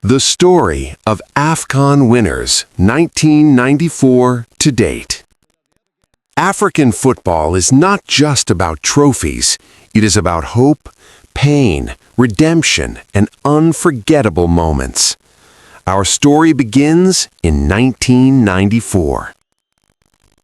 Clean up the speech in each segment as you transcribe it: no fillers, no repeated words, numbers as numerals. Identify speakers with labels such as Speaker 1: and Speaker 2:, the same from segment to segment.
Speaker 1: The story of Afcon winners 1994 to date. African football is not just about trophies. It is about hope, pain, redemption, and unforgettable moments. Our story begins in 1994.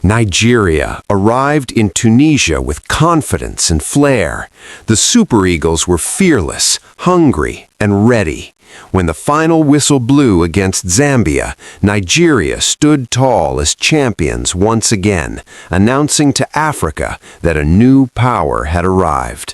Speaker 1: Nigeria arrived in Tunisia with confidence and flair. The Super Eagles were fearless, hungry, and ready. When the final whistle blew against Zambia, Nigeria stood tall as champions once again, announcing to Africa that a new power had arrived.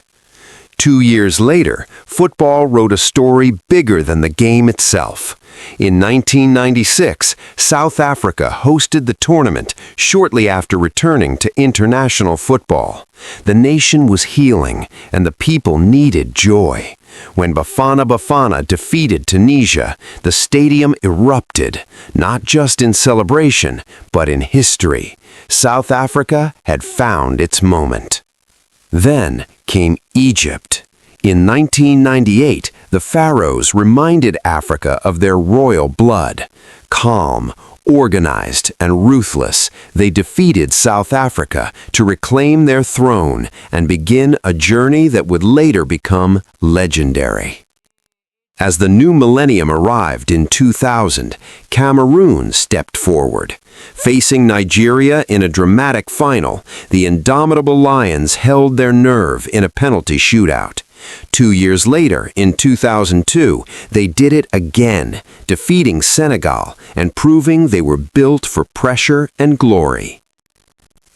Speaker 1: 2 years later, football wrote a story bigger than the game itself. In 1996, South Africa hosted the tournament shortly after returning to international football. The nation was healing, and the people needed joy. When Bafana defeated Tunisia, the stadium erupted, not just in celebration, but in history. South Africa had found its moment. Then came Egypt. In 1998, the Pharaohs reminded Africa of their royal blood. Calm, organized, and ruthless, they defeated South Africa to reclaim their throne and begin a journey that would later become legendary. As the new millennium arrived in 2000, Cameroon stepped forward. Facing Nigeria in a dramatic final, the indomitable Lions held their nerve in a penalty shootout. 2 years later, in 2002, they did it again, defeating Senegal and proving they were built for pressure and glory.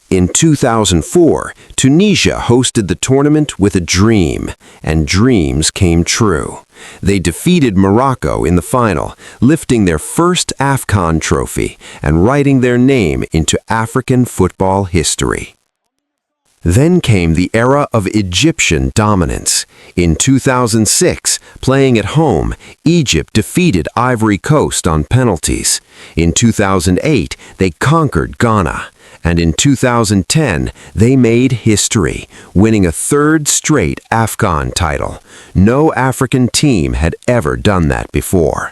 Speaker 1: In 2004, Tunisia hosted the tournament with a dream, and dreams came true. They defeated Morocco in the final, lifting their first Afcon trophy and writing their name into African football history. Then came the era of Egyptian dominance. In 2006, playing at home, Egypt defeated Ivory Coast on penalties. In 2008, they conquered Ghana. And in 2010, they made history, winning a third straight Afcon title. No African team had ever done that before.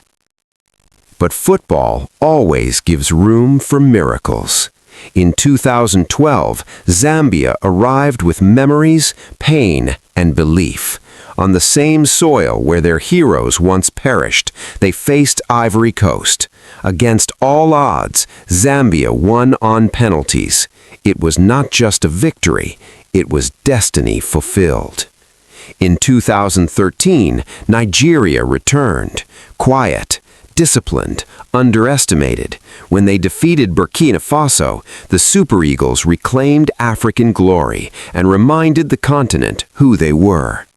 Speaker 1: But football always gives room for miracles. In 2012, Zambia arrived with memories, pain, and belief. On the same soil where their heroes once perished, they faced Ivory Coast. Against all odds, Zambia won on penalties. It was not just a victory, it was destiny fulfilled. In 2013, Nigeria returned, quiet, disciplined, underestimated. When they defeated Burkina Faso, the Super Eagles reclaimed African glory and reminded the continent who they were.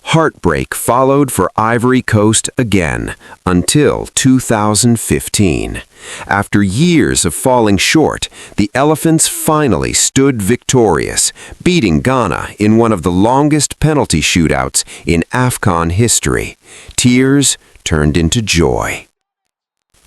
Speaker 1: Heartbreak followed for Ivory Coast again, until 2015. After years of falling short, the Elephants finally stood victorious, beating Ghana in one of the longest penalty shootouts in Afcon history. Tears turned into joy.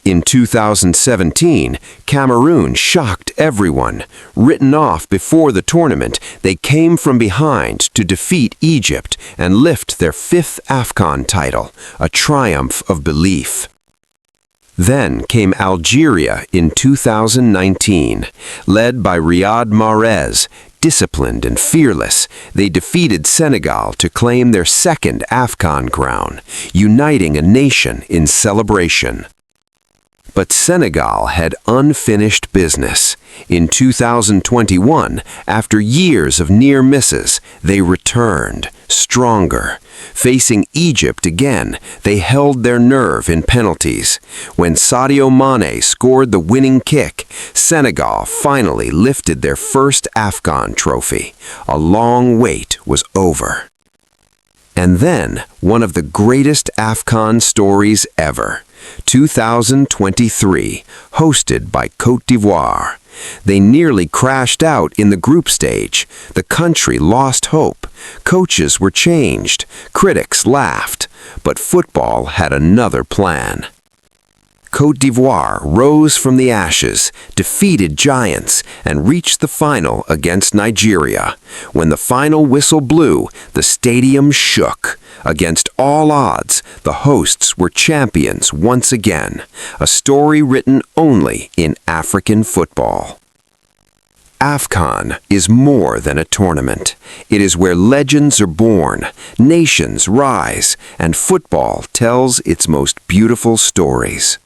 Speaker 1: In 2017, Cameroon shocked everyone. Written off before the tournament, they came from behind to defeat Egypt and lift their fifth Afcon title, a triumph of belief. Then came Algeria in 2019. Led by Riyad Mahrez, disciplined and fearless, they defeated Senegal to claim their second Afcon crown, uniting a nation in celebration. But Senegal had unfinished business. In 2021, after years of near misses, they returned, stronger. Facing Egypt again, they held their nerve in penalties. When Sadio Mane scored the winning kick, Senegal finally lifted their first Afcon trophy. A long wait was over. And then, one of the greatest Afcon stories ever. 2023, hosted by Côte d'Ivoire. They nearly crashed out in the group stage. The country lost hope. Coaches were changed. Critics laughed. But football had another plan. Côte d'Ivoire rose from the ashes, defeated giants, and reached the final against Nigeria. When the final whistle blew, the stadium shook. Against all odds, the hosts were champions once again, a story written only in African football. Afcon is more than a tournament. It is where legends are born, nations rise, and football tells its most beautiful stories.